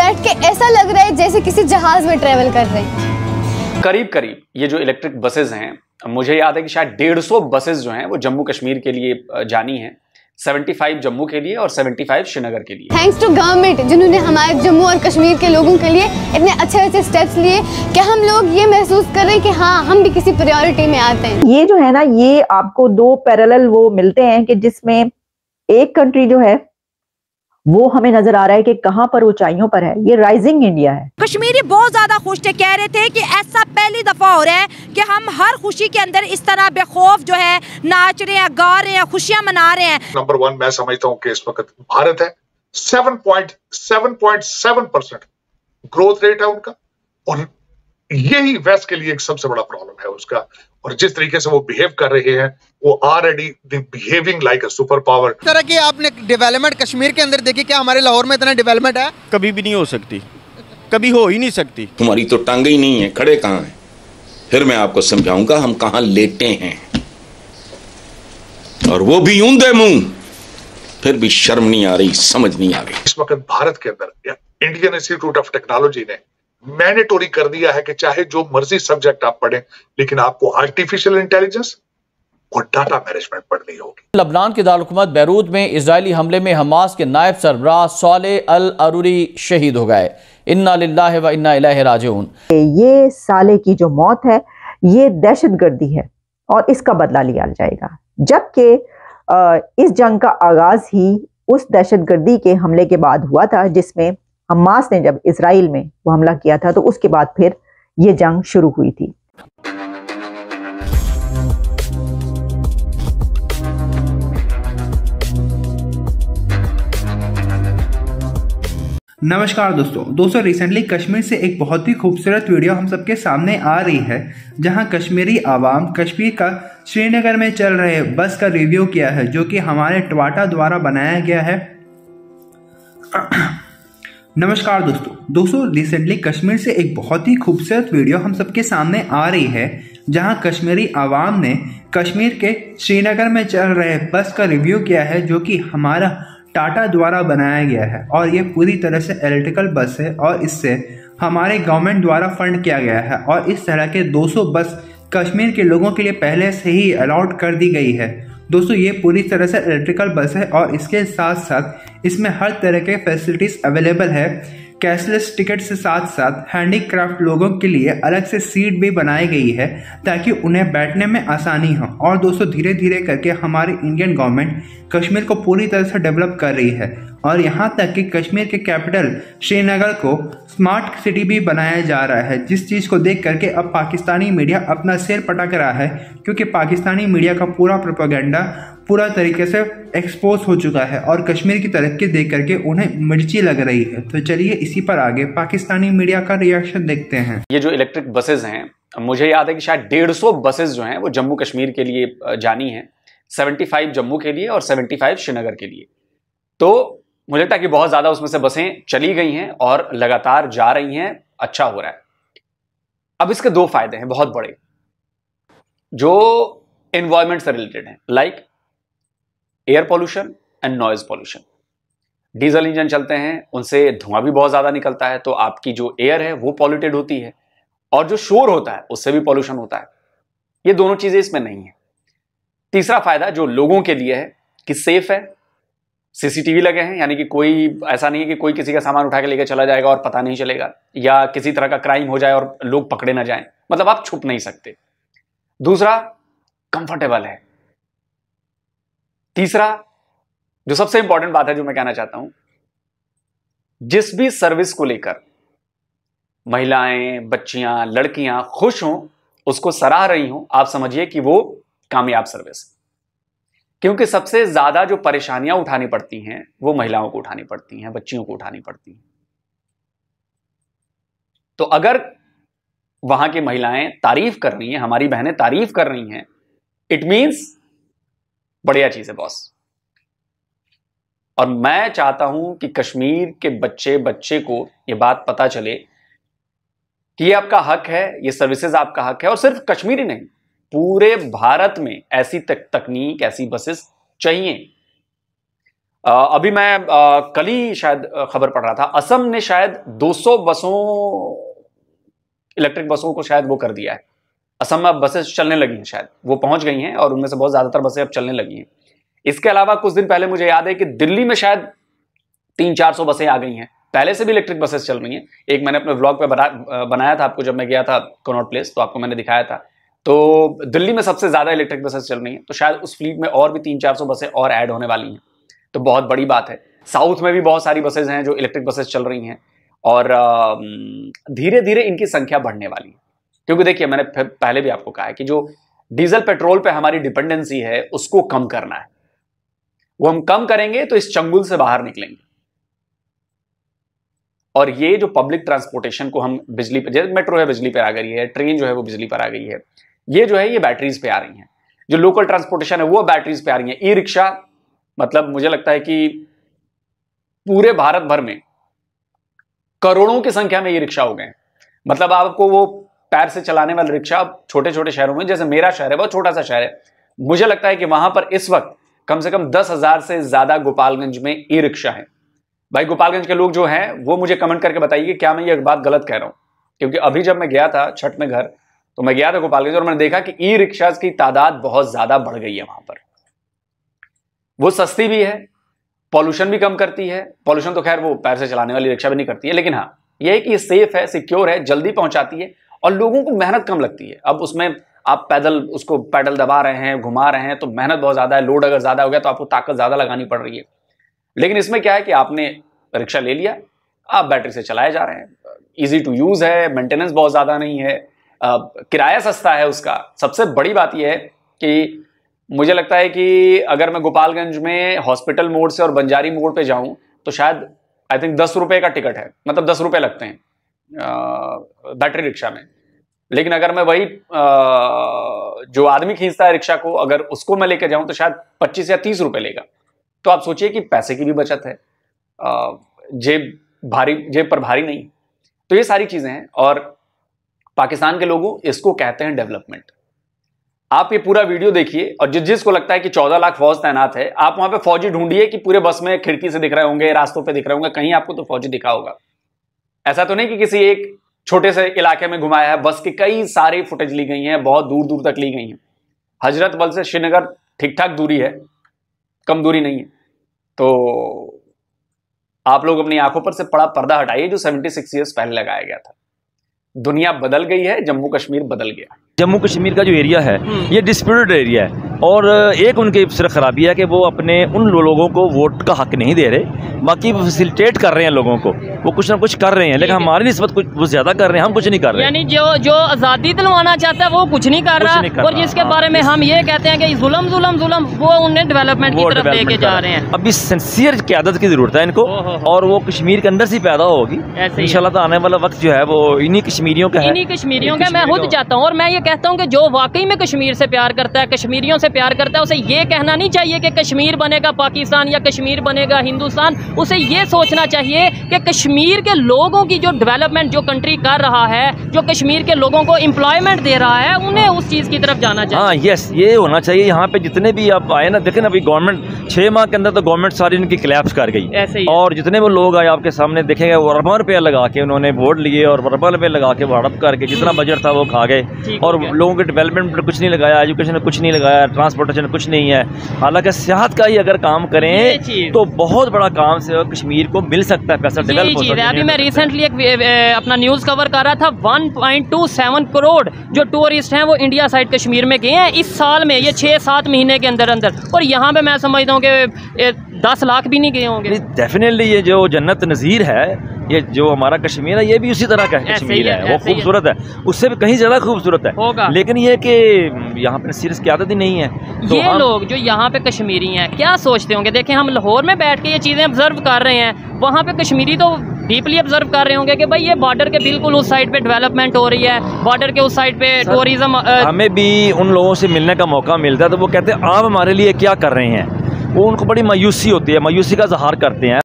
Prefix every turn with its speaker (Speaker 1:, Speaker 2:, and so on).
Speaker 1: बैठ के ऐसा लग रहा है जैसे किसी जहाज में ट्रेवल कर रहे हैं।
Speaker 2: करीब करीब ये जो इलेक्ट्रिक बसेज हैं, मुझे याद है कि शायद 150 बसेज जो हैं वो जम्मू कश्मीर के लिए जानी हैं, 75 जम्मू के लिए और 75 श्रीनगर के लिए।
Speaker 1: थैंक्स टू गवर्नमेंट जिन्होंने हमारे जम्मू और कश्मीर के लोगों के लिए इतने अच्छे अच्छे स्टेप्स लिए कि हम लोग ये महसूस कर रहे हैं कि हाँ, हम भी किसी प्रायोरिटी में आते हैं।
Speaker 3: ये जो है ना, ये आपको दो पैरेलल वो मिलते हैं कि जिसमें एक कंट्री जो है वो हमें नजर आ रहा है कि कहां पर ऊंचाइयों पर है, ये राइजिंग इंडिया है।
Speaker 4: कश्मीरी बहुत ज्यादा खुश थे, कह रहे थे कि ऐसा पहली दफा हो रहा है कि हम हर खुशी के अंदर इस तरह बेखौफ जो है नाच रहे हैं, गा रहे हैं, खुशियां मना रहे हैं।
Speaker 5: नंबर 1 मैं समझता हूं कि इस वक्त भारत है, 7.7% ग्रोथ रेट है उनका, और यही वेस्ट के लिए एक सबसे बड़ा प्रॉब्लम है उसका। और जिस तरीके से वो बिहेव कर रहे हैं, वो already behaving like a super power.
Speaker 6: इस तरह की आपने डेवलपमेंट कश्मीर के अंदर देखी, क्या हमारे लाहौर में इतना डेवलपमेंट है?
Speaker 7: कभी भी नहीं हो सकती, कभी हो ही नहीं सकती।
Speaker 8: तुम्हारी तो टांगे ही नहीं है, खड़े कहाँ हैं? फिर मैं आपको समझाऊंगा हम कहाँ लेटे हैं, और वो भी ऊंधे मुंह। फिर भी शर्म नहीं आ रही, समझ नहीं आ रही।
Speaker 5: इस वक्त भारत के अंदर इंडियन इंस्टीट्यूट ऑफ टेक्नोलॉजी ने मैंडेटरी कर दिया है कि चाहे जो मर्जी सब्जेक्ट आप पढ़ें, लेकिन आपको आर्टिफिशियल इंटेलिजेंस और डाटा मैनेजमेंट पढ़नी होगी।
Speaker 9: लबनान के दारुल-हुकूमत बैरूत में इजरायली हमले में हमास के नायब सरबराह सालेह अल अरूरी शहीद हो गए। इन्ना लिल्लाहि व इन्ना इलैहि राजिऊन।
Speaker 3: ये साले की जो मौत है ये दहशतगर्दी है और इसका बदला लिया जाएगा, जबकि इस जंग का आगाज ही उस दहशतगर्दी के हमले के बाद हुआ था, जिसमें हमास ने जब इजराइल में वो हमला किया था, तो उसके बाद फिर ये जंग शुरू हुई थी।
Speaker 10: नमस्कार दोस्तों रिसेंटली कश्मीर से एक बहुत ही खूबसूरत वीडियो हम सबके सामने आ रही है, जहां कश्मीरी आवाम कश्मीर का श्रीनगर में चल रहे बस का रिव्यू किया है, जो कि हमारे ट्वाटा द्वारा बनाया गया है। नमस्कार दोस्तों रिसेंटली कश्मीर से एक बहुत ही खूबसूरत वीडियो हम सबके सामने आ रही है, जहां कश्मीरी आवाम ने कश्मीर के श्रीनगर में चल रहे बस का रिव्यू किया है, जो कि हमारा टाटा द्वारा बनाया गया है। और ये पूरी तरह से इलेक्ट्रिकल बस है और इससे हमारे गवर्नमेंट द्वारा फंड किया गया है, और इस तरह के 200 बस कश्मीर के लोगों के लिए पहले से ही अलॉट कर दी गई है। दोस्तों ये पूरी तरह से इलेक्ट्रिकल बस है और इसके साथ साथ इसमें हर तरह के फैसिलिटीज अवेलेबल है। कैशलेस टिकट से साथ साथ हैंडीक्राफ्ट लोगों के लिए अलग से सीट भी बनाई गई है, ताकि उन्हें बैठने में आसानी हो। और दोस्तों धीरे धीरे करके हमारी इंडियन गवर्नमेंट कश्मीर को पूरी तरह से डेवलप कर रही है, और यहाँ तक कि कश्मीर के कैपिटल श्रीनगर को स्मार्ट सिटी भी बनाया जा रहा है, जिस चीज़ को देख करके अब पाकिस्तानी मीडिया अपना सिर पटक रहा है, क्योंकि पाकिस्तानी मीडिया का पूरा प्रोपेगेंडा पूरा तरीके से एक्सपोज हो चुका है और कश्मीर की तरक्की देख करके उन्हें मिर्ची लग रही है। तो चलिए इसी पर आगे पाकिस्तानी मीडिया का रिएक्शन देखते हैं।
Speaker 2: ये जो इलेक्ट्रिक बसेज हैं, मुझे याद है कि शायद 150 बसेज जो हैं वो जम्मू कश्मीर के लिए जानी हैं, 75 जम्मू के लिए और 75 श्रीनगर के लिए। तो मुझे लगता है कि बहुत ज्यादा उसमें से बसें चली गई हैं और लगातार जा रही हैं, अच्छा हो रहा है। अब इसके 2 फायदे हैं बहुत बड़े, जो एनवायरमेंट से रिलेटेड हैं, like air pollution and noise pollution. Diesel engine चलते हैं, उनसे धुआं भी बहुत ज्यादा निकलता है, तो आपकी जो एयर है वो पॉल्यूटेड होती है, और जो शोर होता है उससे भी पॉल्यूशन होता है। ये दोनों चीजें इसमें नहीं है। तीसरा फायदा जो लोगों के लिए है कि सेफ है, सीसीटीवी लगे हैं, यानी कि कोई ऐसा नहीं है कि कोई किसी का सामान उठा के लेकर चला जाएगा और पता नहीं चलेगा, या किसी तरह का क्राइम हो जाए और लोग पकड़े ना जाएं, मतलब आप छुप नहीं सकते। दूसरा कंफर्टेबल है। तीसरा जो सबसे इंपॉर्टेंट बात है जो मैं कहना चाहता हूं, जिस भी सर्विस को लेकर महिलाएं, बच्चियां, लड़कियां खुश हों, उसको सराह रही हों, आप समझिए कि वो कामयाब सर्विस है। क्योंकि सबसे ज्यादा जो परेशानियां उठानी पड़ती हैं वो महिलाओं को उठानी पड़ती हैं, बच्चियों को उठानी पड़ती हैं। तो अगर वहां की महिलाएं तारीफ कर रही हैं, हमारी बहनें तारीफ कर रही हैं, इट मीन्स बढ़िया चीज है बॉस। और मैं चाहता हूं कि कश्मीर के बच्चे को यह बात पता चले कि ये आपका हक है, ये सर्विसेज आपका हक है, और सिर्फ कश्मीर ही नहीं, पूरे भारत में ऐसी तकनीक, ऐसी बसेस चाहिए। अभी मैं कल ही शायद खबर पढ़ रहा था, असम ने शायद 200 बसों, इलेक्ट्रिक बसों को शायद वो कर दिया है। असम में अब बसें चलने लगी हैं, शायद वो पहुंच गई हैं और उनमें से बहुत ज्यादातर बसें अब चलने लगी हैं। इसके अलावा कुछ दिन पहले मुझे याद है कि दिल्ली में शायद 300-400 बसें आ गई हैं, पहले से भी इलेक्ट्रिक बसेस चल रही हैं। एक मैंने अपने व्लॉग पे बनाया था आपको, जब मैं गया था कनॉट प्लेस, तो आपको मैंने दिखाया था। तो दिल्ली में सबसे ज्यादा इलेक्ट्रिक बसेस चल रही हैं, तो शायद उस फ्लीट में और भी 300-400 बसें और ऐड होने वाली हैं, तो बहुत बड़ी बात है। साउथ में भी बहुत सारी बसेज हैं जो इलेक्ट्रिक बसेस चल रही हैं और धीरे धीरे इनकी संख्या बढ़ने वाली है। क्योंकि देखिए, मैंने पहले भी आपको कहा है कि जो डीजल पेट्रोल पे हमारी डिपेंडेंसी है उसको कम करना है। वो हम कम करेंगे तो इस चंगुल से बाहर निकलेंगे। और ये जो पब्लिक ट्रांसपोर्टेशन को हम बिजली पे, जैसे मेट्रो है बिजली पर आ गई है, ट्रेन जो है वो बिजली पर आ गई है, ये जो है ये बैटरीज पे आ रही हैं। जो लोकल ट्रांसपोर्टेशन है वो बैटरीज पे आ रही है। ई रिक्शा, मतलब मुझे लगता है कि पूरे भारत भर में करोड़ों की संख्या में ये रिक्शा हो गए। मतलब आपको वो पैर से चलाने वाले रिक्शा छोटे छोटे शहरों में, जैसे मेरा शहर है बहुत छोटा सा शहर है, मुझे लगता है कि वहां पर इस वक्त कम से कम 10,000 से ज्यादा गोपालगंज में ई रिक्शा है। भाई गोपालगंज के लोग जो हैं वो मुझे कमेंट करके बताइए क्या मैं ये बात गलत कह रहा हूं। क्योंकि अभी जब मैं गया था छठ में घर, तो मैं गया था गोपालगंज और मैंने देखा कि ई रिक्शा की तादाद बहुत ज्यादा बढ़ गई है वहां पर। वो सस्ती भी है, पॉल्यूशन भी कम करती है। पॉल्यूशन तो खैर वो पैर से चलाने वाली रिक्शा भी नहीं करती है, लेकिन हाँ ये है कि ये सेफ है, सिक्योर है, जल्दी पहुंचाती है और लोगों को मेहनत कम लगती है। अब उसमें आप पैदल उसको पैडल दबा रहे हैं, घुमा रहे हैं, तो मेहनत बहुत ज्यादा है। लोड अगर ज्यादा हो गया तो आपको ताकत ज्यादा लगानी पड़ रही है। लेकिन इसमें क्या है कि आपने रिक्शा ले लिया, आप बैटरी से चलाए जा रहे हैं, इजी टू यूज है, मेंटेनेंस बहुत ज्यादा नहीं है, किराया सस्ता है उसका। सबसे बड़ी बात यह है कि मुझे लगता है कि अगर मैं गोपालगंज में हॉस्पिटल मोड़ से और बंजारी मोड़ पे जाऊं तो शायद आई थिंक 10 रुपए का टिकट है, मतलब 10 रुपए लगते हैं बैटरी रिक्शा में। लेकिन अगर मैं वही जो आदमी खींचता है रिक्शा को, अगर उसको मैं लेकर जाऊं तो शायद 25 या 30 रुपए लेगा। तो आप सोचिए कि पैसे की भी बचत है, जेब पर भारी नहीं। तो ये सारी चीजें हैं और पाकिस्तान के लोगों इसको कहते हैं डेवलपमेंट। आप ये पूरा वीडियो देखिए और जिसको लगता है कि 14 लाख फौज तैनात है, आप वहां पे फौजी ढूंढिए कि पूरे बस में खिड़की से दिख रहे होंगे, रास्तों पे दिख रहे होंगे, कहीं आपको तो फौजी दिखा होगा। ऐसा तो नहीं कि किसी एक छोटे से इलाके में घुमाया है। बस की कई सारी फुटेज ली गई हैं, बहुत दूर दूर तक ली गई हैं। हजरत बल से श्रीनगर ठीक ठाक दूरी है, कम दूरी नहीं है। तो आप लोग अपनी आंखों पर से पड़ा पर्दा हटाइए जो 76 ईयर्स पहले लगाया गया था। दुनिया बदल गई है, जम्मू कश्मीर बदल गया।
Speaker 11: जम्मू कश्मीर का जो एरिया है ये डिस्प्यूटेड एरिया है और एक उनकी सिर्फ खराबी है कि वो अपने उन लोगों को वोट का हक नहीं दे रहे, बाकी वो फैसिलिटेट कर रहे हैं लोगों को, वो कुछ ना कुछ कर रहे हैं, लेकिन हमारी निस्बत कुछ वो ज्यादा कर रहे हैं, हम कुछ नहीं कर रहे।
Speaker 12: यानी जो आज़ादी दिलवाना चाहता है वो कुछ नहीं कर रहा और जिसके बारे में हम ये कहते हैं कि जुल्म जुल्म जुल्म, वो उन्हें डेवलपमेंट की तरफ लेके जा रहे हैं।
Speaker 11: अभी सिंसियर क़यादत की जरूरत है इनको और वो कश्मीर के अंदर से पैदा होगी इंशाल्लाह। तो आने वाला वक्त जो है वो इन्हीं कश्मीरियों का है,
Speaker 12: इन्हीं कश्मीरियों का। मैं खुद चाहता हूँ और मैं ये कहता हूँ कि जो वाकई में कश्मीर से प्यार करता है, कश्मीरियों से प्यार करता है, उसे ये कहना नहीं चाहिए कि कश्मीर बनेगा पाकिस्तान या कश्मीर बनेगा हिंदुस्तान। उसे ये सोचना चाहिए कि कश्मीर के लोगों की जो डेवलपमेंट जो कंट्री कर रहा है, जो कश्मीर के लोगों को एम्प्लॉयमेंट दे रहा है, उन्हें उस चीज़ की तरफ जाना चाहिए।
Speaker 11: हाँ यस, ये होना चाहिए। यहाँ पे जितने भी आप आए ना, देखें ना, अभी गवर्नमेंट 6 माह के अंदर तो गवर्नमेंट सारी उनकी क्लैप्स कर गई और जितने वो लोग आए आपके सामने देखेंगे वो अरबों रुपये लगा के उन्होंने वोट लिए और अरबों रुपये लगा के वो हड़प करके जितना बजट था वो खा गए और लोगों के डेवलपमेंट पर कुछ नहीं लगाया, एजुकेशन में कुछ नहीं लगाया, ट्रांसपोर्टेशन कुछ नहीं है। हालांकि सियाहत का ही अगर काम करें तो बहुत बड़ा काम से कश्मीर को मिल सकता है, पैसा डेवलप हो सकता है।
Speaker 12: अभी मैं रिसेंटली एक अपना न्यूज़ कवर कर रहा था, 1.27 करोड़ जो टूरिस्ट हैं वो इंडिया साइड कश्मीर में गए हैं इस साल में, ये 6-7 महीने के अंदर अंदर। और यहाँ पे मैं समझता हूँ कि 10 लाख भी नहीं गए होंगे।
Speaker 11: डेफिनेटली ये जो जन्नत नज़ीर है, ये जो हमारा कश्मीर है, ये भी उसी तरह का कश्मीर है, वो खूबसूरत है, उससे भी कहीं ज़्यादा खूबसूरत है। लेकिन ये कि यहाँ पे सीरियस क़यादत ही नहीं है। तो
Speaker 12: ये लोग जो यहाँ पे कश्मीरी हैं क्या सोचते होंगे? देखें, हम लाहौर में बैठ के ये चीज़ें ऑब्जर्व कर रहे हैं, वहाँ पे कश्मीरी तो डीपली ऑब्जर्व कर रहे होंगे कि भाई ये बॉर्डर के बिल्कुल उस साइड पे डेवलपमेंट हो रही है, बॉर्डर के उस साइड पे टूरिज्म।
Speaker 11: हमें भी उन लोगों से मिलने का मौका मिलता है तो वो कहते हैं आप हमारे लिए क्या कर रहे हैं, वो उनको बड़ी मायूसी होती है, मायूसी का इज़हार करते हैं।